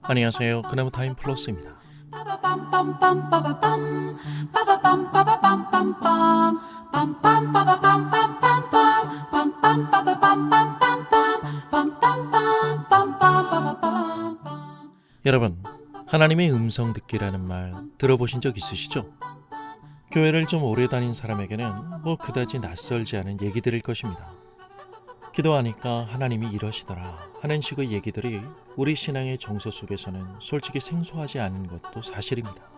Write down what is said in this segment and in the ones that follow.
안녕하세요. 그나무 타임 플러스입니다. 여러분, 하나님의 음성 듣기라는 말 들어보신 적 있으시죠? 교회를 좀 오래 다닌 사람에게는 그다지 낯설지 않은 얘기들일 것입니다. 기도하니까 하나님이 이러시더라 하는 식의 얘기들이 우리 신앙의 정서 속에서는 솔직히 생소하지 않은 것도 사실입니다.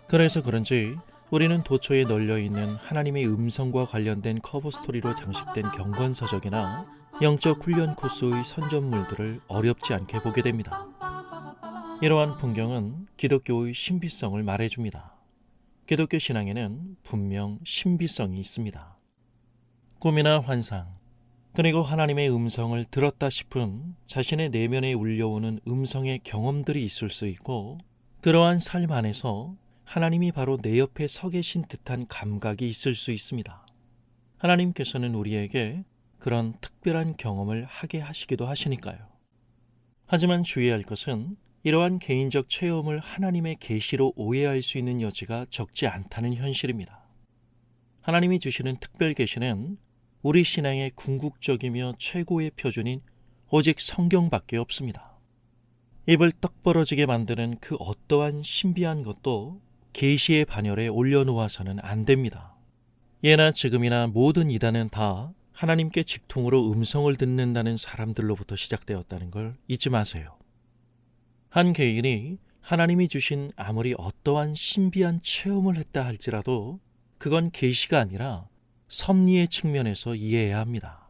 그래서 그런지 우리는 도처에 널려있는 하나님의 음성과 관련된 커버 스토리로 장식된 경건서적이나 영적 훈련 코스의 선전물들을 어렵지 않게 보게 됩니다. 이러한 풍경은 기독교의 신비성을 말해줍니다. 기독교 신앙에는 분명 신비성이 있습니다. 꿈이나 환상, 그리고 하나님의 음성을 들었다 싶은 자신의 내면에 울려오는 음성의 경험들이 있을 수 있고, 그러한 삶 안에서 하나님이 바로 내 옆에 서 계신 듯한 감각이 있을 수 있습니다. 하나님께서는 우리에게 그런 특별한 경험을 하게 하시기도 하시니까요. 하지만 주의할 것은 이러한 개인적 체험을 하나님의 계시로 오해할 수 있는 여지가 적지 않다는 현실입니다. 하나님이 주시는 특별 계시는 우리 신앙의 궁극적이며 최고의 표준인 오직 성경밖에 없습니다. 입을 떡 벌어지게 만드는 그 어떠한 신비한 것도 계시의 반열에 올려놓아서는 안 됩니다. 예나 지금이나 모든 이단은 다 하나님께 직통으로 음성을 듣는다는 사람들로부터 시작되었다는 걸 잊지 마세요. 한 개인이 하나님이 주신 아무리 어떠한 신비한 체험을 했다 할지라도 그건 계시가 아니라 섭리의 측면에서 이해해야 합니다.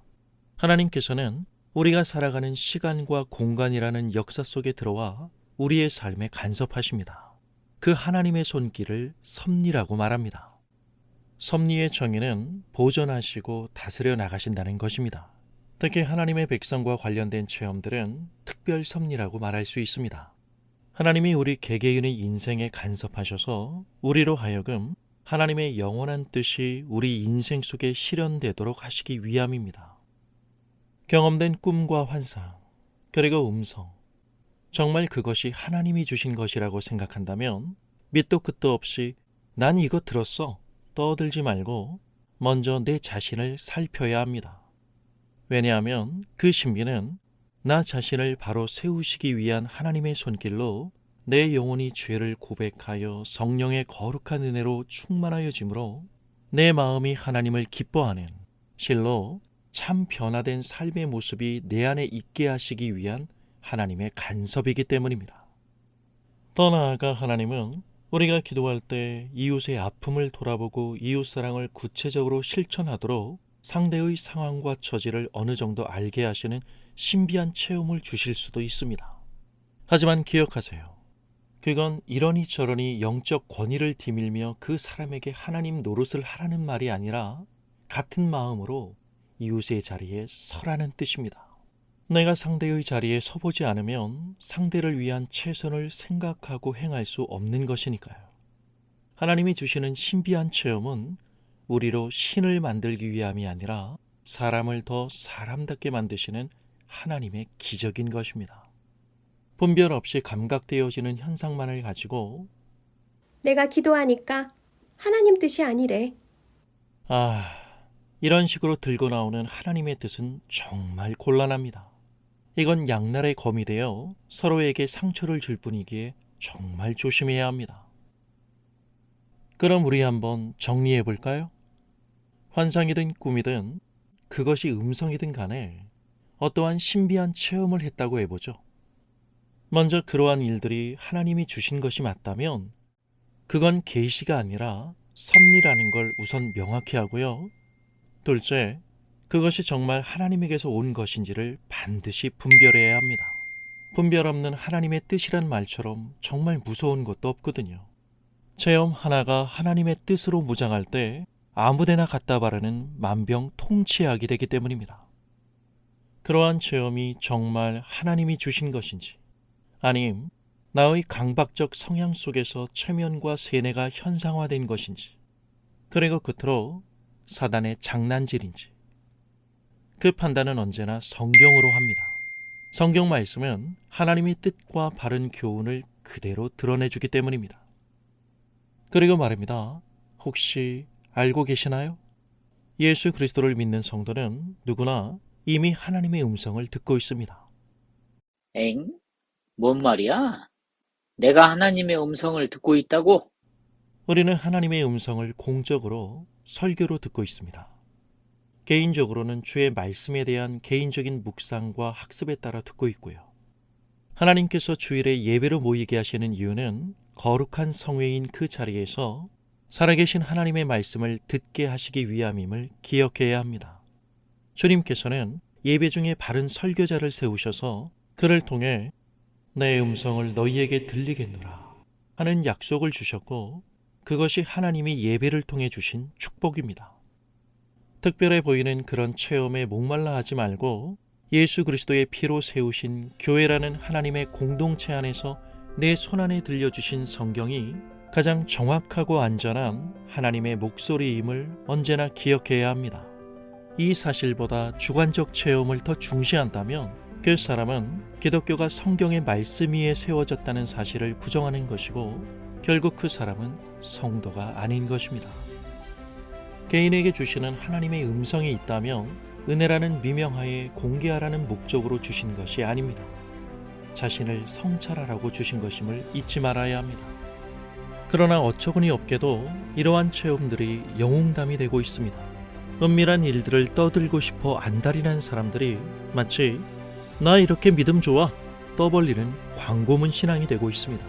하나님께서는 우리가 살아가는 시간과 공간이라는 역사 속에 들어와 우리의 삶에 간섭하십니다. 그 하나님의 손길을 섭리라고 말합니다. 섭리의 정의는 보존하시고 다스려 나가신다는 것입니다. 특히 하나님의 백성과 관련된 체험들은 특별 섭리라고 말할 수 있습니다. 하나님이 우리 개개인의 인생에 간섭하셔서 우리로 하여금 하나님의 영원한 뜻이 우리 인생 속에 실현되도록 하시기 위함입니다. 경험된 꿈과 환상, 그리고 음성, 정말 그것이 하나님이 주신 것이라고 생각한다면 밑도 끝도 없이 난 이거 들었어 떠들지 말고 먼저 내 자신을 살펴야 합니다. 왜냐하면 그 신비는 나 자신을 바로 세우시기 위한 하나님의 손길로 내 영혼이 죄를 고백하여 성령의 거룩한 은혜로 충만하여지므로 내 마음이 하나님을 기뻐하는, 실로 참 변화된 삶의 모습이 내 안에 있게 하시기 위한 하나님의 간섭이기 때문입니다. 더 나아가 하나님은 우리가 기도할 때 이웃의 아픔을 돌아보고 이웃사랑을 구체적으로 실천하도록 상대의 상황과 처지를 어느 정도 알게 하시는 신비한 체험을 주실 수도 있습니다. 하지만 기억하세요. 그건 이러니 저러니 영적 권위를 디밀며 그 사람에게 하나님 노릇을 하라는 말이 아니라 같은 마음으로 이웃의 자리에 서라는 뜻입니다. 내가 상대의 자리에 서보지 않으면 상대를 위한 최선을 생각하고 행할 수 없는 것이니까요. 하나님이 주시는 신비한 체험은 우리로 신을 만들기 위함이 아니라 사람을 더 사람답게 만드시는 하나님의 기적인 것입니다. 분별 없이 감각되어지는 현상만을 가지고 내가 기도하니까 하나님 뜻이 아니래. 이런 식으로 들고 나오는 하나님의 뜻은 정말 곤란합니다. 이건 양날의 검이 되어 서로에게 상처를 줄 뿐이기에 정말 조심해야 합니다. 그럼 우리 한번 정리해 볼까요? 환상이든 꿈이든 그것이 음성이든 간에 어떠한 신비한 체험을 했다고 해보죠. 먼저 그러한 일들이 하나님이 주신 것이 맞다면 그건 계시가 아니라 섭리라는 걸 우선 명확히 하고요. 둘째, 그것이 정말 하나님에게서 온 것인지를 반드시 분별해야 합니다. 분별 없는 하나님의 뜻이란 말처럼 정말 무서운 것도 없거든요. 체험 하나가 하나님의 뜻으로 무장할 때 아무데나 갖다 바르는 만병통치약이 되기 때문입니다. 그러한 체험이 정말 하나님이 주신 것인지, 아님 나의 강박적 성향 속에서 체면과 세뇌가 현상화된 것인지, 그리고 끝으로 사단의 장난질인지 그 판단은 언제나 성경으로 합니다. 성경 말씀은 하나님의 뜻과 바른 교훈을 그대로 드러내주기 때문입니다. 그리고 말입니다. 혹시 알고 계시나요? 예수 그리스도를 믿는 성도는 누구나 이미 하나님의 음성을 듣고 있습니다. 엥? 뭔 말이야? 내가 하나님의 음성을 듣고 있다고? 우리는 하나님의 음성을 공적으로 설교로 듣고 있습니다. 개인적으로는 주의 말씀에 대한 개인적인 묵상과 학습에 따라 듣고 있고요. 하나님께서 주일에 예배로 모이게 하시는 이유는 거룩한 성회인 그 자리에서 살아계신 하나님의 말씀을 듣게 하시기 위함임을 기억해야 합니다. 주님께서는 예배 중에 바른 설교자를 세우셔서 그를 통해 내 음성을 너희에게 들리겠노라 하는 약속을 주셨고, 그것이 하나님이 예배를 통해 주신 축복입니다. 특별해 보이는 그런 체험에 목말라 하지 말고 예수 그리스도의 피로 세우신 교회라는 하나님의 공동체 안에서 내 손안에 들려주신 성경이 가장 정확하고 안전한 하나님의 목소리임을 언제나 기억해야 합니다. 이 사실보다 주관적 체험을 더 중시한다면 그 사람은 기독교가 성경의 말씀 위에 세워졌다는 사실을 부정하는 것이고, 결국 그 사람은 성도가 아닌 것입니다. 개인에게 주시는 하나님의 음성이 있다면 은혜라는 미명하에 공개하라는 목적으로 주신 것이 아닙니다. 자신을 성찰하라고 주신 것임을 잊지 말아야 합니다. 그러나 어처구니 없게도 이러한 체험들이 영웅담이 되고 있습니다. 은밀한 일들을 떠들고 싶어 안달이 사람들이 마치 나 이렇게 믿음 좋아 떠벌리는 광고문 신앙이 되고 있습니다.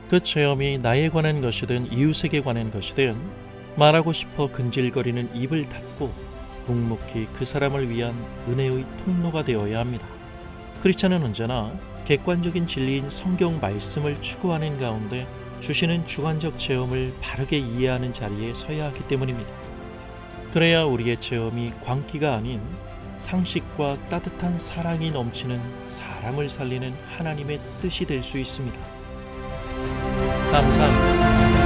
그 체험이 나에 관한 것이든 이웃에게 관한 것이든 말하고 싶어 근질거리는 입을 닫고 묵묵히 그 사람을 위한 은혜의 통로가 되어야 합니다. 크리스찬은 언제나 객관적인 진리인 성경 말씀을 추구하는 가운데 주시는 주관적 체험을 바르게 이해하는 자리에 서야 하기 때문입니다. 그래야 우리의 체험이 광기가 아닌 상식과 따뜻한 사랑이 넘치는 사람을 살리는 하나님의 뜻이 될 수 있습니다. 감사합니다.